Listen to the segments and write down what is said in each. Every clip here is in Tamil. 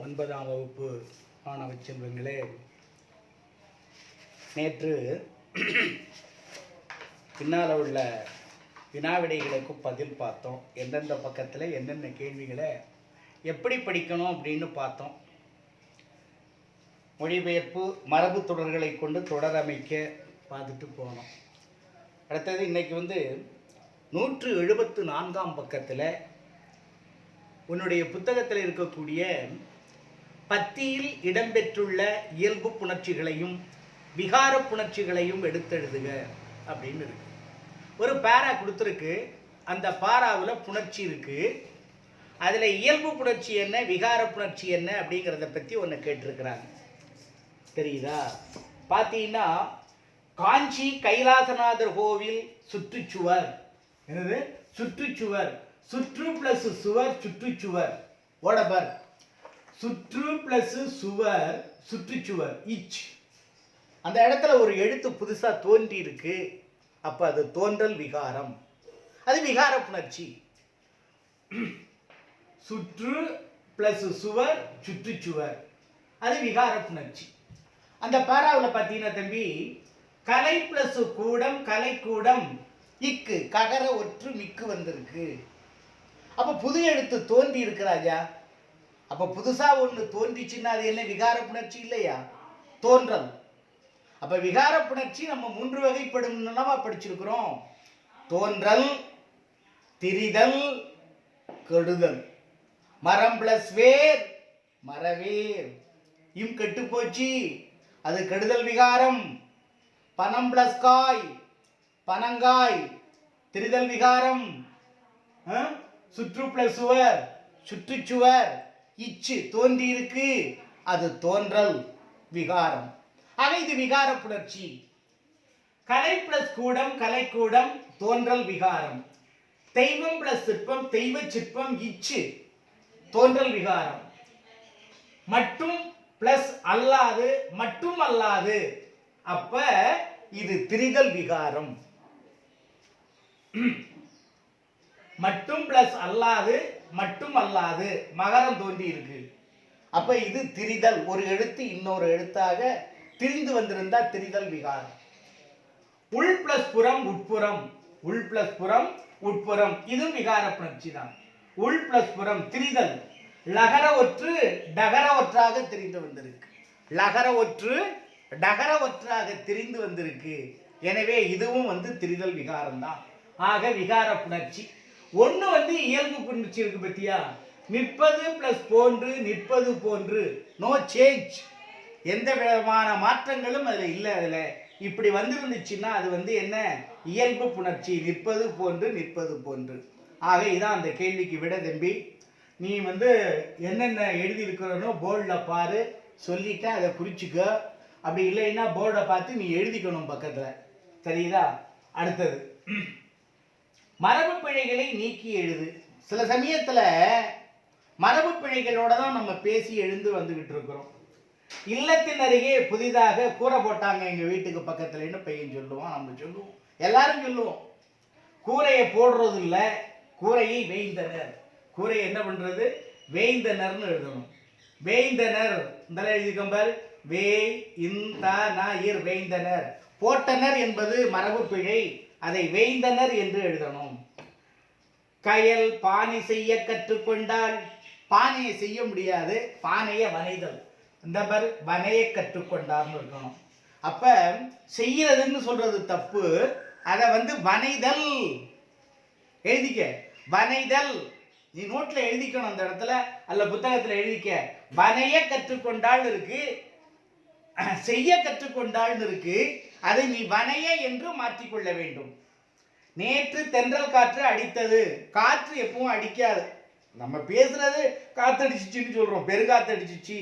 ஒன்பதாம் வகுப்பு மாணவ செல்வங்களே, நேற்று பின்னால் உள்ள வினாவிடைகளுக்கு பதில் பார்த்தோம். எந்தெந்த பக்கத்தில் என்னென்ன கேள்விகளை எப்படி படிக்கணும் அப்படின்னு பார்த்தோம். மொழிபெயர்ப்பு மரபு தொடர்களை கொண்டு தொடரமைக்க பார்த்துட்டு போனோம். அடுத்தது இன்றைக்கி 174ஆம் பக்கத்தில் உன்னுடைய புத்தகத்தில் இருக்கக்கூடிய பத்தியில் இடம்பெற்றுள்ள இயல்பு புணர்ச்சிகளையும் விகார புணர்ச்சிகளையும் எடுத்தெழுதுக அப்படின்னு இருக்கு. ஒரு பாரா கொடுத்துருக்கு. அந்த பாராவில் புணர்ச்சி இருக்கு. அதில் இயல்பு புணர்ச்சி என்ன, விகார புணர்ச்சி என்ன அப்படிங்கிறத பற்றி ஒன்று கேட்டிருக்கிறாங்க. தெரியுதா? பார்த்தீங்கன்னா, காஞ்சி கைலாசநாதர் கோவில் சுற்றுச்சுவர். என்னது? சுற்றுச்சுவர். சுற்று பிளஸ் சுவர், சுற்றுச்சுவர். ஓடபர் சுற்று பிளஸ் சுவர், சுற்றுச்சுவர். இச் அந்த இடத்துல ஒரு எழுத்து புதுசாக தோன்றி இருக்கு. அப்போ அது தோன்றல் விகாரம். அது விகார புணர்ச்சி. சுற்று பிளஸ் சுவர், சுற்றுச்சுவர். அது விகார புணர்ச்சி. அந்த பாராவில் பார்த்தீங்கன்னா தம்பி, கலை பிளஸ் கூடம், கலைக்கூடம். இக்கு ககர ஒற்று மிக்கு வந்திருக்கு. அப்போ புது எழுத்து தோன்றி இருக்கு ராஜா. அப்போ புதுசாக ஒன்று தோன்றிச்சுன்னா அது என்ன? விகார புணர்ச்சி இல்லையா? தோன்றல். அப்போ விகார புணர்ச்சி நம்ம 3 வகைப்படும் படிச்சிருக்கிறோம். தோன்றல், திரிதல், கெடுதல். மரம் பிளஸ் வேர், மரவேர். இம் கெட்டு போச்சு, அது கெடுதல் விகாரம். பனம் பிளஸ் காய், பனங்காய். திரிதல் விகாரம். சுற்று பிளஸ் சுவர், சுற்றுச்சுவர். இச்சு தோன்றி இருக்கு, அது தோன்றல் விகாரம். ஆக இது விகார புணர்ச்சி. கலை பிளஸ் கூடம், கலைக்கூடம். தோன்றல் விகாரம். தெய்வம் பிளஸ் சிற்பம், தெய்வ சிற்பம். இச்சு தோன்றல் விகாரம். மட்டும் பிளஸ் அல்லாது, மட்டும் அல்லாது. அப்ப இது திரிதல் விகாரம். மட்டும் பிளஸ் அல்லாது, மட்டும் அல்லாது. மகரம் தோன்றி இருக்கு. அப்ப இது திரிதல். ஒரு எழுத்து இன்னொரு எழுத்தாக திரிந்து வந்திருந்தா திரிதல் விகாரம். உள் பிளஸ் புறம், உட்புறம். உள் பிளஸ் புறம், உட்புறம். இது விகார புணர்ச்சி தான். உள் பிளஸ் புறம் திரிதல். லகர ஒற்று டகர ஒற்றாக திரிந்து வந்திருக்கு. லகர ஒற்று டகர ஒற்றாக திரிந்து வந்திருக்கு. எனவே இதுவும் திரிதல் விகாரம் தான். ஆக விகார புணர்ச்சி. ஒன்று இயல்பு புணர்ச்சி இருக்கு பத்தியா? நிற்பது பிளஸ் போன்று, நிற்பது போன்று. No change. எந்த விதமான மாற்றங்களும் அதில் இல்லை. அதில் இப்படி வந்திருந்துச்சுன்னா அது என்ன? இயல்பு புணர்ச்சி. நிற்பது போன்று, நிற்பது போன்று. ஆக இதான் அந்த கேள்விக்கு விட தம்பி. நீ என்னென்ன எழுதியிருக்கிறனோ போர்டில் பாரு, சொல்லிட்டா அதை குறிச்சிக்க. அப்படி இல்லைன்னா போர்டை பார்த்து நீ எழுதிக்கணும் பக்கத்தில். சரிதா? அடுத்தது மரபு பிழைகளை நீக்கி எழுது. சில சமயத்தில் மரபு பிழைகளோட தான் நம்ம பேசி எழுந்து வந்துகிட்டு இருக்கிறோம். இல்லத்தின் அருகே புதிதாக கூரை போட்டாங்க எங்கள் வீட்டுக்கு பக்கத்துலன்னு பையன் சொல்லுவான், நம்ம சொல்லுவோம், எல்லாரும் சொல்லுவோம். கூரையை போடுறது இல்லை, கூரையை வேய்ந்தனர். கூரையை என்ன பண்றது? வேய்ந்தனர்னு எழுதணும். வேய்ந்தனர் இந்த எழுதிக்கம்பர். வேய் இந்த இர் வேய்ந்தனர். போட்டனர் என்பது மரபு பிழை. அதை வேய்ந்தனர் என்று எழுதணும். கயல் பானை செய்ய கற்றுக்கொண்டால். பானையை செய்ய முடியாது, பானையை வனைதல். இந்த மாதிரி வனையை கற்றுக்கொண்டார்னு இருக்கணும். அப்ப செய்யறதுன்னு சொல்றது தப்பு. அதை வனைதல் எழுதிக்க. வனைதல் நீ நோட்ல எழுதிக்கணும். அந்த இடத்துல அல்ல புத்தகத்துல எழுதிக்க. வனைய கற்றுக்கொண்டாள் இருக்கு, செய்ய கற்றுக்கொண்டாள் இருக்கு. அதை நீ வனைய என்று மாற்றிக்கொள்ள வேண்டும். நேற்று தென்றல் காற்று அடித்தது. காற்று எப்பவும் அடிக்காது. நம்ம பேசுறது காத்தடிச்சிச்சுன்னு சொல்றோம், பெருங்காத்தடிச்சிச்சு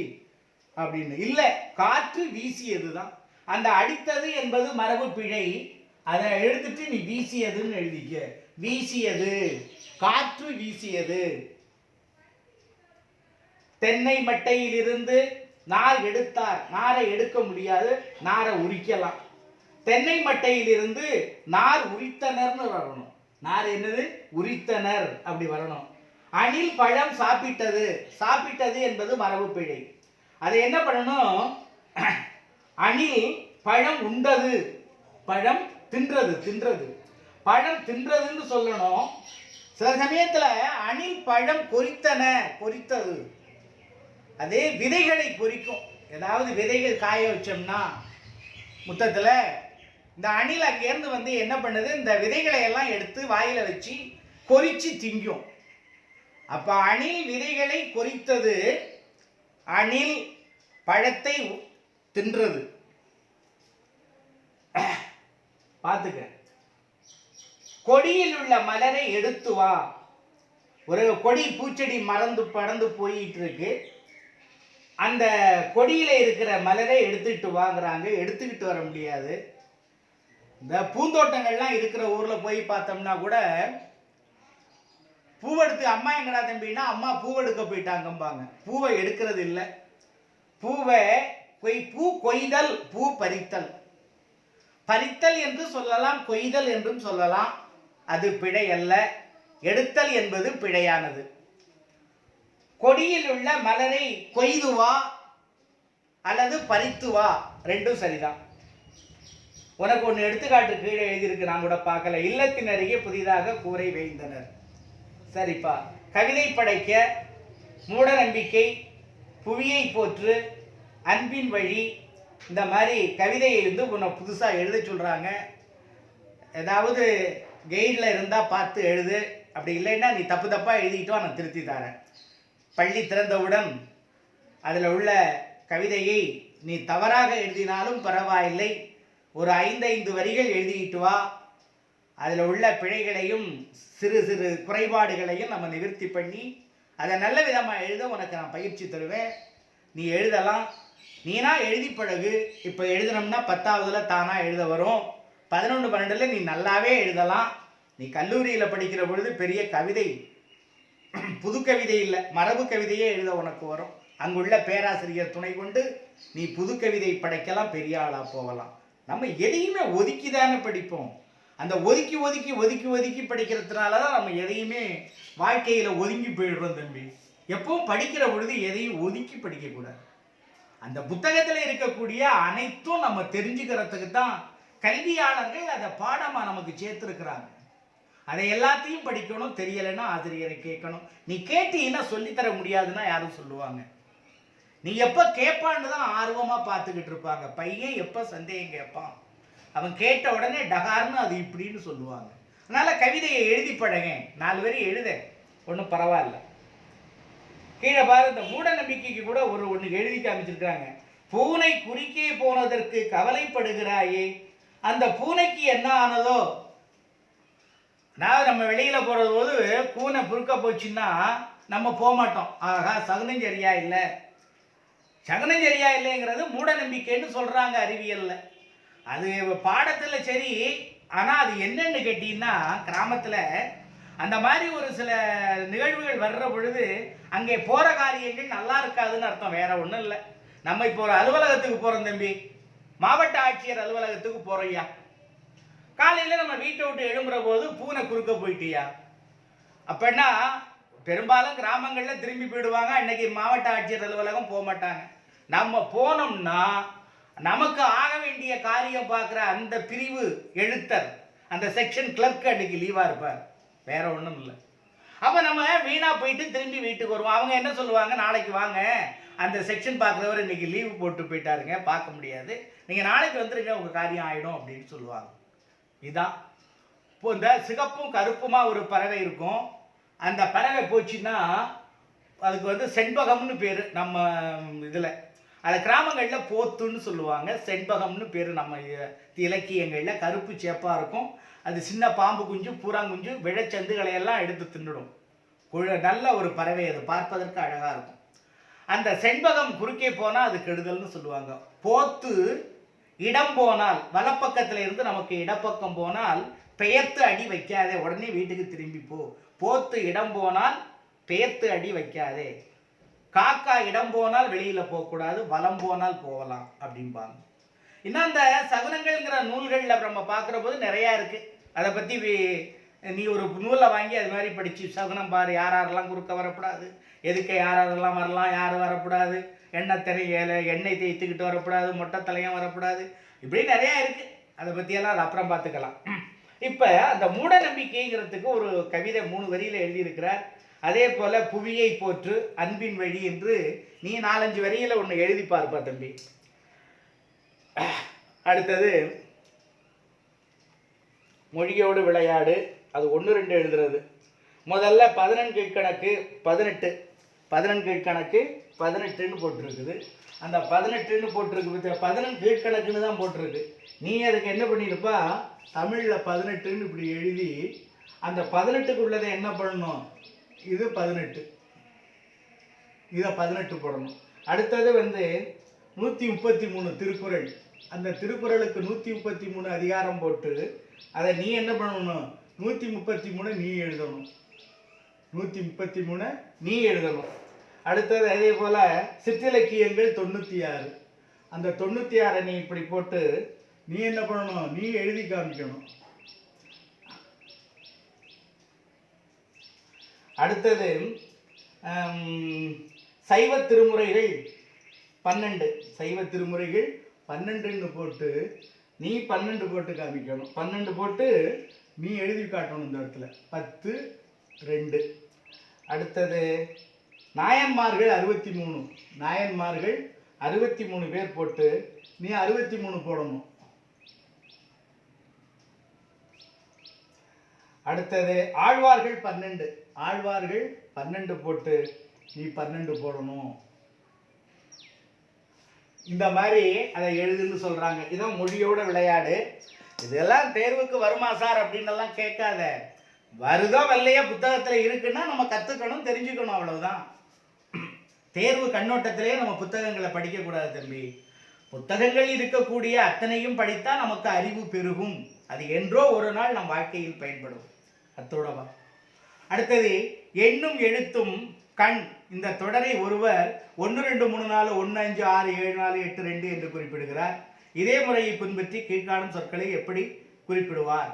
அப்படின்னு இல்லை. காற்று வீசியது தான். அந்த அடித்தது என்பது மரபு பிழை. அதை எடுத்துட்டு நீ வீசியதுன்னு எழுதிக்க. வீசியது, காற்று வீசியது. தென்னை மட்டையில் இருந்து நார் எடுத்தார். நாரை எடுக்க முடியாது, நாரை உரிக்கலாம். தென்னை மட்டையில் இருந்து நார் உரித்தனர்னு வரணும். நார் என்னது? உரித்தனர் அப்படி வரணும். அணில் பழம் சாப்பிட்டது. சாப்பிட்டது என்பது மரபு பிழை. அதை என்ன பண்ணணும்? அணில் பழம் உண்டது, பழம் தின்றது. தின்றது பழம் தின்றதுன்னு சொல்லணும். சில சமயத்துல அணில் பழம் கொறித்தன, கொறித்தது. அதே விதைகளை கொறிக்கும். ஏதாவது விதைகள் காய வச்சோம்னா முத்தத்துல இந்த அணில் அங்கேருந்து வந்து என்ன பண்ணுது, இந்த விதைகளை எல்லாம் எடுத்து வாயில வச்சு கொறிச்சு திங்கும். அப்ப அணில் விதைகளை கொறித்தது, அணில் பழத்தை தின்றது. பார்த்துக்க. கொடியில் உள்ள மலரை எடுத்து வா. ஒரு கொடி பூச்செடி மறந்து பறந்து போயிட்டு இருக்கு. அந்த கொடியில இருக்கிற மலரை எடுத்துட்டு வாங்குறாங்க. எடுத்துக்கிட்டு வர முடியாது. இந்த பூந்தோட்டங்கள்லாம் இருக்கிற ஊர்ல போய் பார்த்தோம்னா கூட பூவெடுத்து அம்மா எங்கடா தம்பின்னா அம்மா பூவெடுக்க போயிட்டாங்கம்பாங்க. பூவை எடுக்கிறது இல்லை. பூவை பூ கொய்தல், பூ பறித்தல். பறித்தல் என்று சொல்லலாம், கொய்தல் என்றும் சொல்லலாம். அது பிழை அல்ல. எடுத்தல் என்பது பிழையானது. கொடியில் உள்ள மலரை கொய்து வா அல்லது பறித்து வா, ரெண்டும் சரிதான். உனக்கு ஒன்று எடுத்துக்காட்டு கீழே எழுதியிருக்கு, நான் கூட பார்க்கல. இல்லத்தின் அருகே புதிதாக கூரை வேய்ந்தனர். சரிப்பா. கவிதை படைக்க மூட நம்பிக்கை, புவியை போற்று, அன்பின் வழி, இந்த மாதிரி கவிதையை வந்து உன்னை புதுசாக எழுத சொல்கிறாங்க. ஏதாவது கைடில் இருந்தால் பார்த்து எழுது. அப்படி இல்லைன்னா நீ தப்பு தப்பாக எழுதிக்கிட்டோ நான் திருத்தி தரேன். பள்ளி திறந்தவுடன் அதில் உள்ள கவிதையை நீ தவறாக எழுதினாலும் பரவாயில்லை, ஒரு 5 வரிகள் எழுதிக்கிட்டு வா. அதில் உள்ள பிழைகளையும் சிறு சிறு குறைபாடுகளையும் நம்ம நிவர்த்தி பண்ணி அதை நல்ல விதமாக எழுத உனக்கு நான் பயிற்சி தருவேன். நீ எழுதலாம். நீனா எழுதி பழகு. இப்போ எழுதினோம்னா 10ஆவதுல தானாக எழுத வரும். 11, 12 நீ நல்லாவே எழுதலாம். நீ கல்லூரியில் படிக்கிற பொழுது பெரிய கவிதை, புது கவிதை இல்லை, மரபு கவிதையே எழுத உனக்கு வரும். அங்குள்ள பேராசிரியர் துணை கொண்டு நீ புது கவிதை படைக்கலாம், பெரிய ஆளாக போகலாம். நம்ம எதையுமே ஒதுக்கி தானே படிப்போம். அந்த ஒதுக்கி ஒதுக்கி ஒதுக்கி ஒதுக்கி படிக்கிறதுனால தான் நம்ம எதையுமே வாழ்க்கையில் ஒதுங்கி போயிடுறோம் தம்பி. எப்பவும் படிக்கிற பொழுது எதையும் ஒதுக்கி படிக்கக்கூடாது. அந்த புத்தகத்தில் இருக்கக்கூடிய அனைத்தும் நம்ம தெரிஞ்சுக்கிறதுக்கு தான் கல்வியாளர்கள் அதை பாடமாக நமக்கு சேர்த்துருக்குறாங்க. அதை எல்லாத்தையும் படிக்கணும். தெரியலைன்னா ஆசிரியரை கேட்கணும். நீ கேட்டீங்கன்னா சொல்லித்தர முடியாதுன்னா யாரும் சொல்லுவாங்க. நீ எப்போ கேட்பான்னு தான் ஆர்வமாக பார்த்துக்கிட்டு இருப்பாங்க. பையன் எப்போ சந்தேகம் கேட்பான், அவன் கேட்ட உடனே டகார்னு அது இப்படின்னு சொல்லுவாங்க. அதனால் கவிதையை எழுதி பழங்க. 4 வரி எழுத ஒன்றும் பரவாயில்ல. கீழே பாரு, இந்த மூட நம்பிக்கைக்கு கூட ஒன்று எழுதி காமிச்சிருக்காங்க. பூனை குறுக்கே போனதற்கு கவலைப்படுகிறாயே, அந்த பூனைக்கு என்ன ஆனதோ. நான் நம்ம வெளியில் போகிறது போது பூனை குறுக்க போச்சுன்னா நம்ம போக மாட்டோம். ஆகா சகுனம் சரியா இல்லை, சகுனம் சரியா இல்லைங்கிறது மூட நம்பிக்கைன்னு சொல்கிறாங்க அறிவியலில். அது பாடத்தில் சரி. ஆனால் அது என்னன்னு கேட்டீங்கன்னா, கிராமத்தில் அந்த மாதிரி ஒரு சில நிகழ்வுகள் வர்ற பொழுது அங்கே போகிற காரியங்கள் நல்லா இருக்காதுன்னு அர்த்தம், வேற ஒன்றும் இல்லை. நம்ம இப்போ ஒரு அலுவலகத்துக்கு போகிறோம் தம்பி, மாவட்ட ஆட்சியர் அலுவலகத்துக்கு போகிறோய்யா. காலையில் நம்ம வீட்டை விட்டு எழும்புற போது பூனை குறுக்க போயிட்டியா அப்படின்னா பெரும்பாலும் கிராமங்களில் திரும்பி போயிடுவாங்க. அன்னைக்கு மாவட்ட ஆட்சியர் அலுவலகம் போக மாட்டாங்க. நம்ம போனோம்னா நமக்கு ஆக வேண்டிய காரியம் பார்க்குற அந்த பிரிவு எழுத்தர், அந்த செக்ஷன் கிளர்க் அன்னைக்கு லீவாக இருப்பார், வேற ஒன்றும் இல்லை. அப்போ நம்ம வீணாக போயிட்டு திரும்பி வீட்டுக்கு வருவோம். அவங்க என்ன சொல்லுவாங்க, நாளைக்கு வாங்க, அந்த செக்ஷன் பார்க்குறவர் இன்னைக்கு லீவு போட்டு போயிட்டாருங்க, பார்க்க முடியாது, நீங்கள் நாளைக்கு வந்துருங்க, உங்கள் காரியம் ஆகிடும் அப்படின்னு சொல்லுவாங்க. இதுதான். இப்போ இந்த சிகப்பும் கருப்புமா ஒரு பறவை இருக்கும். அந்த பறவை போச்சுன்னா அதுக்கு வந்து செண்பகம்னு பேர் நம்ம இதில். அது கிராமங்களில் போத்துன்னு சொல்லுவாங்க, செண்பகம்னு பேர் நம்ம இலக்கியங்களில். கருப்பு சேப்பாக இருக்கும். அது சின்ன பாம்பு குஞ்சு, பூராங்குஞ்சு, விழச்சந்துகளை எல்லாம் எடுத்து தின்னுடும். நல்ல ஒரு பறவை, அது பார்ப்பதற்கு அழகாக இருக்கும். அந்த செண்பகம் குறுக்கே போனால் அது கெடுதல்னு சொல்லுவாங்க. போத்து இடம் போனால், வலப்பக்கத்தில் இருந்து நமக்கு இடப்பக்கம் போனால் பெயர்த்து அடி வைக்காதே, உடனே வீட்டுக்கு திரும்பி போ. போத்து இடம் போனால் பெயர்த்து அடி வைக்காதே. காக்கா இடம் போனால் வெளியில் போகக்கூடாது, வலம் போனால் போகலாம் அப்படிம்பாங்க. இன்னும் அந்த சகுனங்கள்ங்கிற நூல்களில் நம்ம பார்க்குற போது நிறையா இருக்குது. அதை பற்றி நீ ஒரு நூலை வாங்கி அது மாதிரி படித்து சகுனம் பாரு, யார் யாரெல்லாம் குறுக்க வரக்கூடாது, எதுக்கு யார் யாரெல்லாம் வரலாம், யார் வரக்கூடாது, எண்ணெய் தேய்த்துக்கிட்டு வரக்கூடாது, மொட்டை தலையும் வரக்கூடாது, இப்படி நிறையா இருக்குது. அதை பற்றியெல்லாம் அது அப்புறம் பார்த்துக்கலாம். இப்போ அந்த மூட நம்பிக்கைங்கிறதுக்கு ஒரு கவிதை 3 வரியில் எழுதியிருக்கிறார். அதே போல் புவியை போற்று அன்பின் வழி என்று நீ 4-5 வரியில் ஒன்று எழுதி பார்ப்பா தம்பி. அடுத்தது மொழியோடு விளையாடு, அது 1-2 எழுதுறது. முதல்ல 11 கீழ்கணக்கு 18, 11 கீழ்கணக்கு 18ன்னு போட்டிருக்குது. அந்த 18ன்னு போட்டிருக்கு, 11 கீழ்கணக்குன்னு தான் போட்டிருக்கு. நீ அதுக்கு என்ன பண்ணியிருப்பா, தமிழில் 18ன்னு இப்படி எழுதி அந்த 18க்கு உள்ளதை என்ன பண்ணணும், இது 18, இதை 18 போடணும். அடுத்தது 133 திருக்குறள், அந்த திருக்குறளுக்கு 133 அதிகாரம் போட்டு அதை நீ என்ன பண்ணணும், 133 நீ எழுதணும், 133 நீ எழுதணும். அடுத்தது அதே போல் சிற்றிலக்கியங்கள் 96, அந்த 96 நீ இப்படி போட்டு நீ என்ன பண்ணணும், நீ எழுதி காமிக்கணும். அடுத்தது சைவ திருமுறைகள் 12, சைவ திருமுறைகள் 12ன்னு போட்டு நீ 12 போட்டு காமிக்கணும். 12 போட்டு நீ எழுதி காட்டணும் இந்த இடத்துல 10-2. அடுத்தது நாயன்மார்கள் 63, நாயன்மார்கள் 63 பேர் போட்டு நீ 63 போடணும். அடுத்தது ஆழ்வார்கள் 12, ஆழ்வார்கள் 12 போட்டு நீ 12 போடணும். இந்த மாதிரி அதை எழுதுன்னு சொல்றாங்க. இதான் மொழியோட விளையாடு. இதெல்லாம் தேர்வுக்கு வருமா சார் அப்படின்னு எல்லாம் கேட்காத. வருதோ வரலையா புத்தகத்தில் இருக்குன்னா நம்ம கற்றுக்கணும், தெரிஞ்சுக்கணும், அவ்வளவுதான். தேர்வு கண்ணோட்டத்திலே நம்ம புத்தகங்களை படிக்கக்கூடாது தம்பி. புத்தகங்கள் இருக்கக்கூடிய அத்தனையும் படித்தா நமக்கு அறிவு பெருகும். அது என்றோ ஒரு நாள் நம் வாழ்க்கையில் பயன்படும். அத்தோடவா. அடுத்தது எண்ணும் எழுத்தும் கண். இந்த தொடரை ஒருவர் 1 2 3 4 1 5 6 7 4 8 2 என்று குறிப்பிடுகிறார். இதே முறையை பின்பற்றி கீழ்காணும் சொற்களை எப்படி குறிப்பிடுவார்?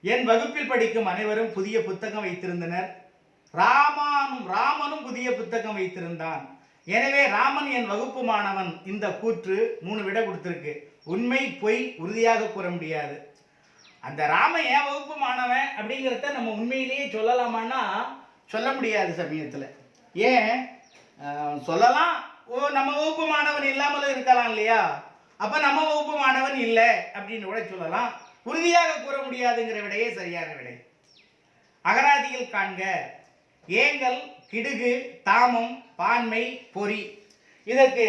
என் வகுப்பில் படிக்கும் அனைவரும் புதிய புத்தகம் வைத்திருந்தனர். ராமனும் புதிய புத்தகம் வைத்திருந்தான். எனவே ராமன் என் வகுப்பு மாணவன். இந்த கூற்று 3 விட கொடுத்திருக்கு. உண்மை பொய் உறுதியாக கூற முடியாது. அந்த ராமன் என் வகுப்பு மாணவன் அப்படிங்கிறத நம்ம உண்மையிலேயே சொல்லலாமான்னா சொல்ல முடியாது சமயத்தில். ஏன் சொல்லலாம், நம்ம வகுப்பு மாணவன் இல்லாமலும் இருக்கலாம் இல்லையா, அப்போ நம்ம வகுப்பு மாணவன் இல்லை அப்படின்னு கூட சொல்லலாம். உறுதியாக கூற முடியாதுங்கிற விடையே சரியான விடை. அகராதியில் காண்க. ஏங்கல், கிடுகு, தாமம், பான்மை, பொறி. இதற்கு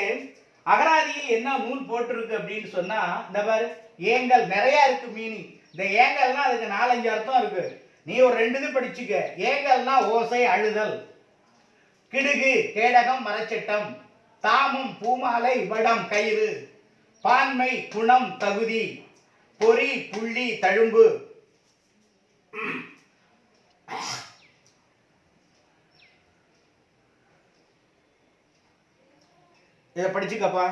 அகராதியில் என்ன நூல் போட்டிருக்கு அப்படின்னு சொன்னா, இந்த பாரு, ஏங்கல் நிறைய இருக்கு மீனிங். இந்த ஏங்கல்னா அதுக்கு 4-5 அர்த்தம் இருக்கு. நீ ஒரு 2 இது படிச்சுக்க. ஏங்கல்னா ஓசை, அழுதல். கிடுகு கேடகம், மரச்சட்டம். தாமம் பூமாலை, வடம், கயிறு. பான்மை குணம், தகுதி. பொறி புள்ளி, தழும்பு. இதை படிச்சுக்கப்பா.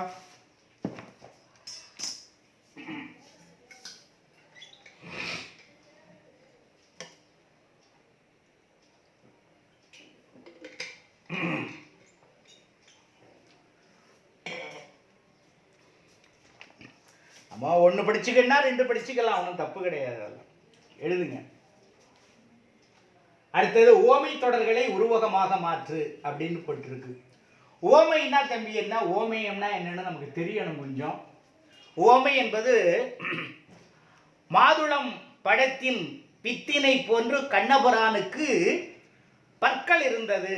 நம்ம 1 படிச்சுக்கன்னா 2 படிச்சுக்கலாம், ஒன்றும் தப்பு கிடையாது. எழுதுங்க. அடுத்தது ஓமை தொடர்களை உருவகமாக மாற்று அப்படின்னு போட்டிருக்கு. ஓமைன்னா தம்பி என்ன, ஓமையம்னா என்னன்னு நமக்கு தெரியணும் கொஞ்சம். ஓமை என்பது மாதுளம் படத்தின் பித்தினை போன்று கண்ணபுரானுக்கு பற்கள் இருந்தது.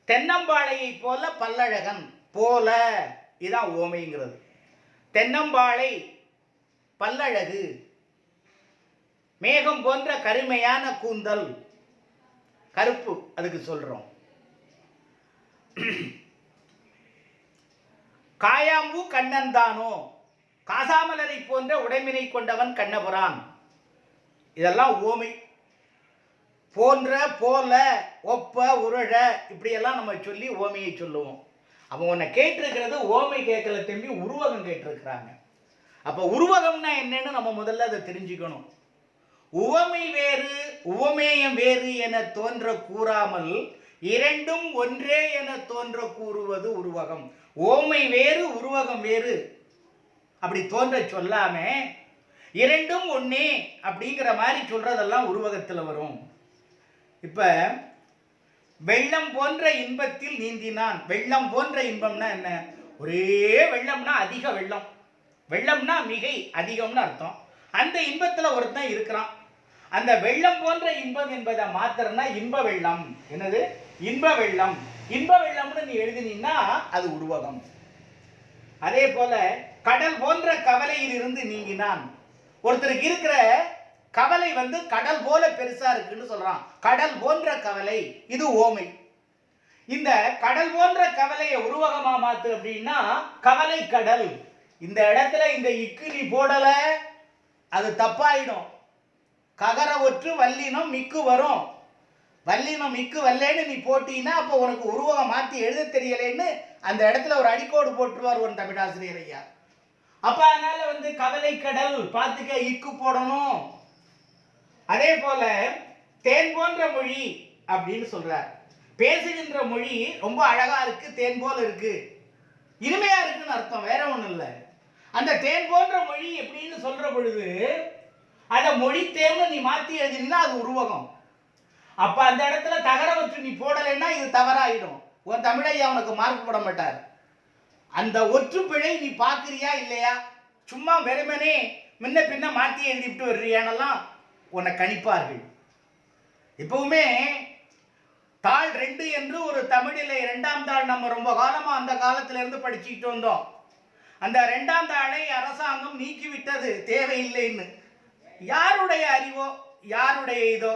தென்னம்பாளையை போல பல்லழகன் போல. இதான் ஓமைங்கிறது. தென்னம்பாளை பல்லழகு, மேகம் போன்ற கருமையான கூந்தல், கருப்பு, அதுக்கு சொல்றோம். காயாம்பூ கண்ணன் தானோ, காசாமலரை போன்ற உடைமினை கொண்டவன் கண்ணபுரான். இதெல்லாம் ஓமை. போன்ற, போல, ஒப்ப, உருழ, இப்படியெல்லாம் நம்ம சொல்லி ஓமையை சொல்லுவோம். அப்போ உன்னை கேட்டிருக்கிறது ஓமை கேட்கல தம்பி, உருவகம் கேட்டிருக்கிறாங்க. அப்போ உருவகம்னா என்னன்னு நம்ம முதல்ல அதை தெரிஞ்சுக்கணும். உவமை வேறு உவமேயம் வேறு என தோன்ற கூறாமல் இரண்டும் ஒன்றே என தோன்ற கூறுவது உருவகம். ஓமை வேறு உருவகம் வேறு அப்படி தோன்ற சொல்லாம இரண்டும் ஒன்னே அப்படிங்கிற மாதிரி சொல்றதெல்லாம் உருவகத்தில் வரும். இப்ப வெள்ளம் போன்ற இன்பத்தில் நீந்தினான். வெள்ளம் போன்ற இன்பம்னா என்ன? ஒரே வெள்ளம்னா அதிக வெள்ளம், வெள்ளம்னா மிகை அதிகம்னு அர்த்தம். அந்த இன்பத்துல ஒருத்தன் இருக்கிறான். அந்த வெள்ளம் போன்ற இன்பம் என்பதை மாத்திரம்னா இன்ப வெள்ளம். என்னது? இன்ப வெள்ளம். இன்ப வெள்ளம்னு நீ எழுதினீன்னா அது உருவகம். அதே போல கடல் போன்ற கவலையில் இருந்து நீங்கினான். ஒருத்தருக்கு இருக்கிற கவலை கடல் போல பெருசா இருக்குன்னு சொல்றான். கடல் போன்ற கவலை, இது ஓமை. இந்த கடல் போன்ற கவலையை உருவகமா மாத்து அப்படின்னா கவலை கடல். இந்த இடத்துல இந்த இக்கு நீ போடல அது தப்பாயிடும். ககர ஒற்று வல்லினம் மிக்கு வரும். வல்லினம் மிக்கு வல்லேன்னு நீ போட்டீங்கன்னா அப்போ உனக்கு உருவகம் மாற்றி எழுத தெரியலேன்னு அந்த இடத்துல ஒரு அடிக்கோடு போட்டுருவார் ஒரு தமிழாசிரியர் ஐயா. அப்ப அதனால கவலை கடல் பார்த்துக்க, இக்கு போடணும். அதே போல தேன் போன்ற மொழி அப்படின்னு சொல்றார். பேசுகின்ற மொழி ரொம்ப அழகா இருக்கு, தேன் போல இருக்கு, இனிமையா இருக்குன்னு அர்த்தம், வேற ஒண்ணும் இல்லை. அந்த தேன் போன்ற மொழி எப்படின்னு சொல்ற பொழுது அதை மொழி தேர்வு நீ மாற்றி எழுதினா அது உருவகம். அப்ப அந்த இடத்துல தகரவற்று நீ போடலைன்னா இது தவறாயிடும். உன் தமிழையா உனக்கு மார்க் போட மாட்டார். அந்த ஒற்று பிழை நீ பார்க்குறியா இல்லையா? சும்மா வெறுமனே முன்ன பின்ன மாற்றி எழுதிவிட்டு வர்றியானெல்லாம் உன்னை கணிப்பார்கள். இப்பவுமே தாள் 2 என்று ஒரு தமிழில் 2ஆம் தாள் நம்ம ரொம்ப காலமா அந்த காலத்துல இருந்து படிச்சுக்கிட்டு வந்தோம். அந்த 2ஆம் தாளை அரசாங்கம் நீக்கிவிட்டது, தேவையில்லைன்னு. யாருடைய அறிவோ யாருடைய இதோ,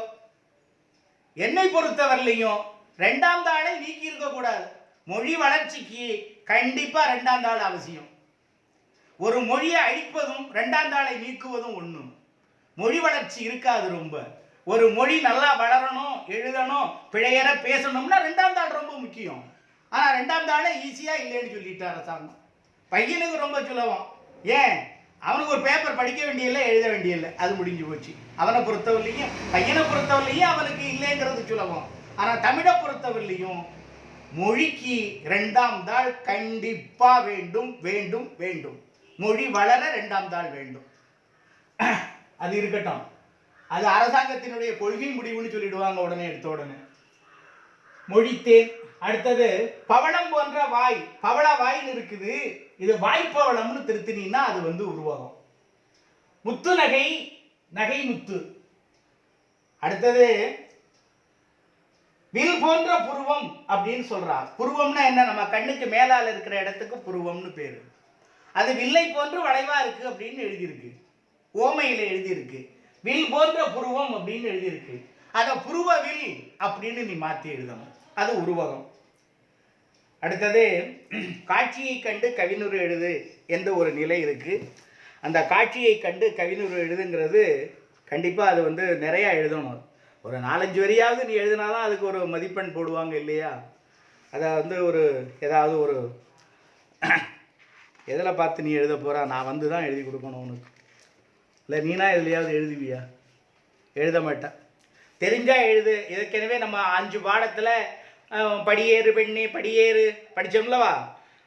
என்னை பொறுத்தவரையிலையும் 2ஆம் தாளை நீக்கி இருக்க கூடாது. மொழி வளர்ச்சிக்கு கண்டிப்பா 2ஆம் தாள் அவசியம். ஒரு மொழியை அழிப்பதும் 2ஆம் தாளை நீக்குவதும் ஒண்ணு. மொழி வளர்ச்சி இருக்காது ரொம்ப. ஒரு மொழி நல்லா வளரணும், எழுதணும், பிழையற பேசணும்னா 2ஆம் தாள் ரொம்ப முக்கியம். ஆனா 2ஆம் தாளை ஈஸியா இல்லைன்னு சொல்லிட்டு அரசாங்கம். பையனுக்கு ரொம்ப சுலபம். ஏன்? அவனுக்கு ஒரு பேப்பர் படிக்க வேண்டியதில்லை, எழுத வேண்டியதில்லை, அது முடிஞ்சு போச்சு. அவனை பொறுத்தவரையிலையும் பையனை பொறுத்தவரையிலையும் அவனுக்கு இல்லைங்கிறது சுலபம். ஆனா தமிழை பொறுத்தவரையிலையும் மொழிக்கு 2ஆம் தாள் கண்டிப்பா வேண்டும் வேண்டும் வேண்டும். மொழி வளர 2ஆம் தாள் வேண்டும். அது இருக்கட்டும். அது அரசாங்கத்தினுடைய கொள்கை முடிவுன்னு சொல்லிடுவாங்க உடனே, எடுத்த உடனே. மொழித்தேன். அடுத்தது பவளம் போன்ற வாய். பவள வாயின்னு இருக்குது, இது வாய்ப்பவளம்னு திருத்தினா அது உருவகம். முத்து நகை, நகை முத்து. அடுத்தது வில் போன்ற புருவம் அப்படின்னு சொல்றார். புருவம்னா என்ன? நம்ம கண்ணுக்கு மேலால இருக்கிற இடத்துக்கு புருவம்னு பேரு. அது வில்லை போன்று வளைவா இருக்கு அப்படின்னு எழுதியிருக்கு, ஓமையில எழுதியிருக்கு. வில் போன்ற புருவம் அப்படின்னு எழுதியிருக்கு. அதை புருவ வில் அப்படின்னு நீ மாற்றி எழுதணும், அது உருவகம். அடுத்தது காட்சியை கண்டு கவினுரு எழுது என்ற ஒரு நிலை இருக்கு. அந்த காட்சியை கண்டு கவினுரு எழுதுங்கிறது கண்டிப்பாக அது நிறையா எழுதணும். ஒரு 4-5 வரியாவது நீ எழுதினாதான் அதுக்கு ஒரு மதிப்பெண் போடுவாங்க இல்லையா? அதை ஒரு ஏதாவது ஒரு எதில் பார்த்து நீ எழுத போகிறா? நான் தான் எழுதி கொடுக்கணும் உனக்கு, இல்லை நீனா எதுலையாவது எழுதுவியா? எழுத மாட்டேன். தெரிஞ்சா எழுது. ஏற்கனவே நம்ம 5 பாடத்தில் படியேறு பெண்ணே படியேறு படித்தோம்லவா?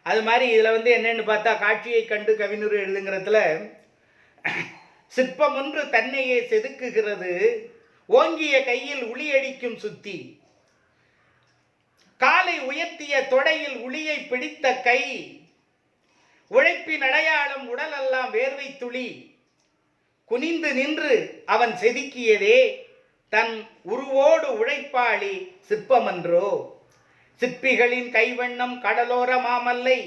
அது மாதிரி இதில் என்னென்னு பார்த்தா காட்சியை கண்டு கவினுரு எழுதுங்கிறதுல சிற்பம் ஒன்று தன்னையே செதுக்குகிறது, ஓங்கிய கையில் உளி அடிக்கும் சுத்தி, காலை உயர்த்திய தொடையில் உளியை பிடித்த கை, உழைப்பின் அடையாளம் உடலெல்லாம் வேர்வை துளி, குனிந்து நின்று அவன் செதுக்கியதே தன் உருவோடு உழைப்பாளி சிற்பமன்றோ, சிற்பிகளின் கைவண்ணம் கடலோர மாமல்லை,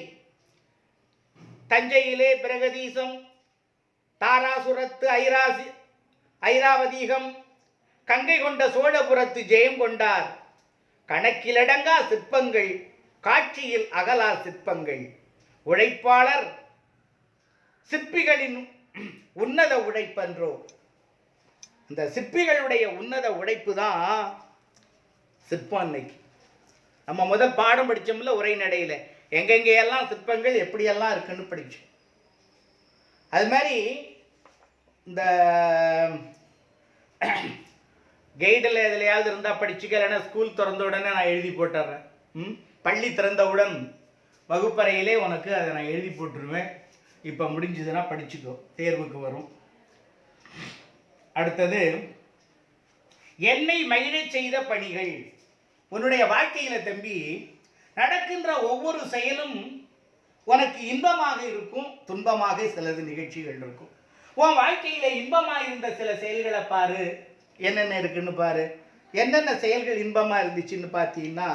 தஞ்சையிலே பிரகதீசம், தாராசுரத்து ஐராவதீகம், கங்கை கொண்ட சோழபுரத்து ஜெயம் கொண்டார், கணக்கிலடங்கா சிற்பங்கள் காட்சியில் அகலா சிற்பங்கள், உழைப்பாளர் சிற்பிகளின் உன்னத உழைப்பன்றோ. இந்த சிற்பிகளுடைய உன்னத உழைப்பு தான் சிற்பம். அன்னைக்கு நம்ம முதல் பாடம் படித்தோம்ல உரைநடையில், எங்கெங்கெல்லாம் சிற்பங்கள் எப்படியெல்லாம் இருக்குன்னு படித்தோம். அது மாதிரி இந்த கைடில் எதுலையாவது இருந்தால் படிச்சுக்க, இல்லைன்னா ஸ்கூல் திறந்த உடனே நான் எழுதி போட்டுறேன். பள்ளி திறந்தவுடன் வகுப்பறையிலே உனக்கு அதை நான் எழுதி போட்டுருவேன். இப்போ முடிஞ்சதுன்னா படிச்சுக்கோ, தேர்வுக்கு வரும். அடுத்தது, என்னை மகிழச் செய்த பணிகள். உன்னுடைய வாழ்க்கையில் தம்பி நடக்கின்ற ஒவ்வொரு செயலும் உனக்கு இன்பமாக இருக்கும், துன்பமாக சிலது நிகழ்ச்சிகள் இருக்கும். உன் வாழ்க்கையில் இன்பமாக இருந்த சில செயல்களை பாரு, என்னென்ன இருக்குன்னு பாரு. என்னென்ன செயல்கள் இன்பமாக இருந்துச்சுன்னு பார்த்தீங்கன்னா,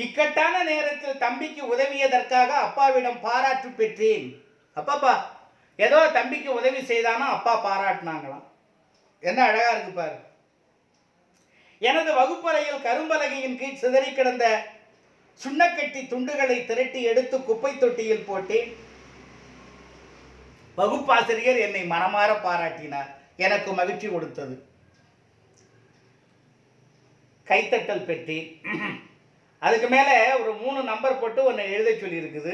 இக்கட்டான நேரத்தில் தம்பிக்கு உதவியதற்காக அப்பாவிடம் பாராட்டு பெற்றேன். அப்பாப்பா ஏதோ தம்பிக்கு உதவி செய்தானா அப்பா பாராட்டினாங்களாம். என்ன அழகா இருக்கு பாரு. எனது வகுப்பறையில் கரும்பலகையின் கீழ் சிதறி கிடந்த சுண்ணக்கட்டி துண்டுகளை திரட்டி எடுத்து குப்பை தொட்டியில் போட்டேன். வகுப்பாசிரியர் என்னை மனமாற பாராட்டினார், எனக்கு மகிழ்ச்சி கொடுத்தது. கைத்தட்டல் பெற்றேன். அதுக்கு மேலே ஒரு 3 நம்பர் போட்டு ஒன்று எழுத சொல்லி இருக்குது.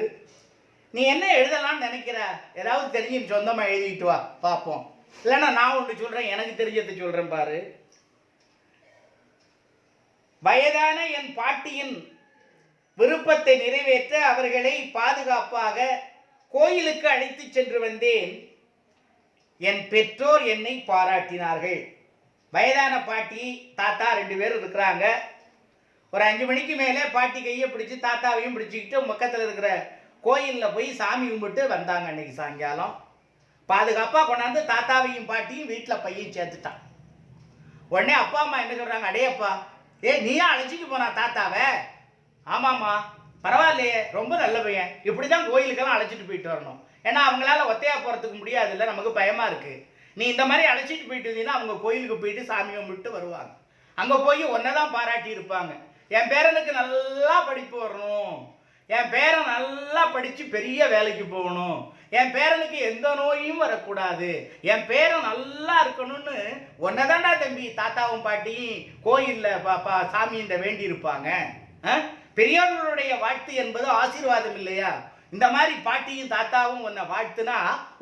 நீ என்ன எழுதலாம்னு நினைக்கிற, ஏதாவது தெரிஞ்சு சொந்தமாக எழுதிட்டு வா பார்ப்போம். இல்லைன்னா நான் ஒன்று சொல்கிறேன், எனக்கு தெரிஞ்சதை சொல்கிறேன் பாரு. வயதான என் பாட்டியின் விருப்பத்தை நிறைவேற்ற அவர்களை பாதுகாப்பாக கோயிலுக்கு அழைத்து சென்று வந்தேன். என் பெற்றோர் என்னை பாராட்டினார்கள். வயதான பாட்டி தாத்தா 2 பேரும் இருக்கிறாங்க. ஒரு 5 மணிக்கு மேலே பாட்டி கையை பிடிச்சி தாத்தாவையும் பிடிச்சிக்கிட்டு பக்கத்தில் இருக்கிற கோயிலில் போய் சாமி கும்பிட்டு வந்தாங்க. அன்னைக்கு சாயங்காலம் பாதுகாப்பாக கொண்டாந்து தாத்தாவையும் பாட்டியும் வீட்டில் பையன் சேர்த்துட்டான். உடனே அப்பா அம்மா என்ன சொல்கிறாங்க, அடேப்பா நீயா அழைச்சிட்டு போனா தாத்தாவை? ஆமாம்மா, பரவாயில்லையே, ரொம்ப நல்ல பையன், இப்படி தான் கோயிலுக்கெல்லாம் அழைச்சிட்டு போயிட்டு வரணும். ஏன்னா அவங்களால ஒத்தையா போகிறதுக்கு முடியாது, இல்லை நமக்கு பயமாக இருக்குது. நீ இந்த மாதிரி அழைச்சிட்டு போயிட்டு இருந்தீங்கன்னா அவங்க கோயிலுக்கு போயிட்டு சாமி கும்பிட்டு வருவாங்க. அங்கே போய் ஒன்றை தான் பாராட்டி இருப்பாங்க, என் பேரனுக்கு நல்லா படிப்பு வரணும், என் பேரன் நல்லா படித்து பெரிய வேலைக்கு போகணும், என் பேரனுக்கு எந்த நோயும் வரக்கூடாது, என் பேரன் நல்லா இருக்கணும்னு ஒன்றை தாண்டா தம்பி தாத்தாவும் பாட்டியும் கோயிலில் பாப்பா சாமியின்ற வேண்டி இருப்பாங்க. பெரியவர்களுடைய வாழ்த்து என்பது ஆசீர்வாதம் இல்லையா? இந்த மாதிரி பாட்டியும் தாத்தாவும் உன்னை வாழ்த்துனா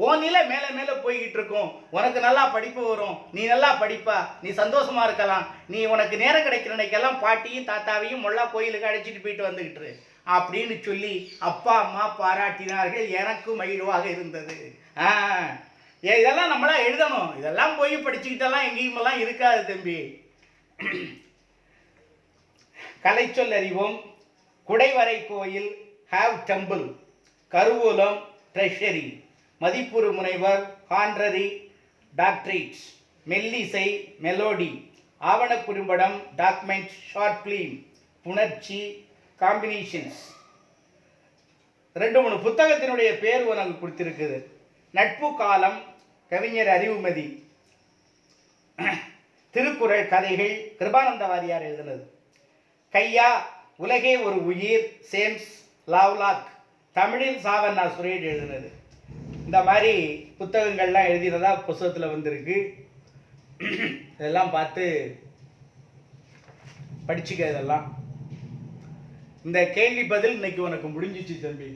உன் நிலை மேலே மேலே போய்கிட்டு இருக்கும். உனக்கு நல்லா படிப்பு வரும், நீ நல்லா படிப்பா, நீ சந்தோஷமா இருக்கலாம், நீ உனக்கு நேரம் கிடைக்கிற அன்னைக்கெல்லாம் பாட்டியும் தாத்தாவையும் மொல்லா கோயிலுக்கு அழைச்சிட்டு போயிட்டு வந்துக்கிட்டு அப்படின்னு சொல்லி அப்பா அம்மா பாராட்டினார்கள். எனக்கு மகிழ்வாக இருந்தது. இதெல்லாம் நம்மளா எழுதணும், இதெல்லாம் போய் படிச்சுக்கிட்டெல்லாம் எங்கேயுமெல்லாம் இருக்காது தம்பி. கலைச்சொல் அறிவோம், குடைவரை கோயில், ஹாவ் டெம்பிள், கருவூலம், ட்ரெஷரி, மதிப்புறு முனைவர், ஹான்ரரி, டாக்டரேட்ஸ், மெல்லிசை, மெலோடி, ஆவண குறும்படம், டாக்குமெண்ட், ஷார்ட் ஃபிலிம், புணர்ச்சி, காம்பினேஷன்ஸ். 2-3 புத்தகத்தினுடைய பேர் உனக்கு கொடுத்திருக்குது. நட்பு காலம், கவிஞர் அறிவுமதி, திருக்குறள் கதைகள் கிருபானந்த வாரியார் எழுதினது. கையா, உலகே ஒரு உயிர், சேம்ஸ் லாவ்லாக், தமிழில் சாவண்ணா சுரேஷ் எழுதினது. இந்த மாதிரி புத்தகங்கள்லாம் எழுதினதா புத்தகத்தில் வந்திருக்கு. இதெல்லாம் பார்த்து படிச்சுக்க. இதெல்லாம் இந்த கேள்வி பதில் இன்னைக்கு உனக்கு முடிஞ்சிச்சு தம்பி.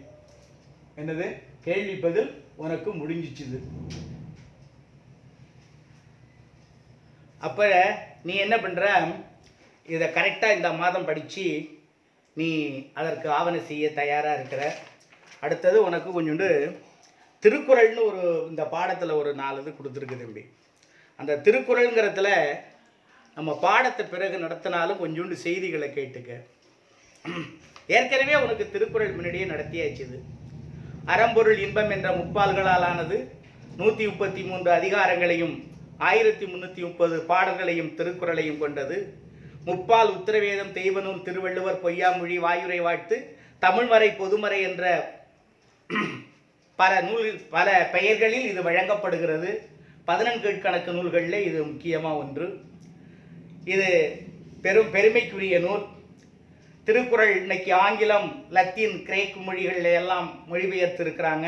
என்னது கேள்வி பதில் உனக்கு முடிஞ்சிச்சுது. அப்போ நீ என்ன பண்ணுற, இதை கரெக்டாக இந்த மாதம் படித்து நீ அதற்கு ஆவண செய்ய தயாராக இருக்கிற. அடுத்தது உனக்கு கொஞ்சோண்டு திருக்குறள்னு ஒரு இந்த பாடத்தில் ஒரு 4 இது கொடுத்துருக்கு தம்பி. அந்த திருக்குறளுங்கிறதுல நம்ம பாடத்தை பிறகு நடத்தினாலும் கொஞ்சோண்டு செய்திகளை கேட்டுக்க. ஏற்கனவே உனக்கு திருக்குறள் முன்னாடியே நடத்தியாச்சுது. அறம்பொருள் இன்பம் என்ற முப்பால்களால் ஆனது, 133 அதிகாரங்களையும் 1330 பாடல்களையும் திருக்குறளையும் கொண்டது. முப்பால் உத்தரவேதம், தெய்வநூல், திருவள்ளுவர், பொய்யாமொழி, வாயுரை வாழ்த்து, தமிழ்மறை, பொதுமறை என்ற பல பெயர்களில் இது வழங்கப்படுகிறது. 14 கணக்கு நூல்களில் இது முக்கியமாக ஒன்று. இது பெருமைக்குரிய நூல். திருக்குறள் இன்னைக்கு ஆங்கிலம், லத்தீன், கிரேக்கு மொழிகளில் எல்லாம் மொழிபெயர்த்திருக்கிறாங்க.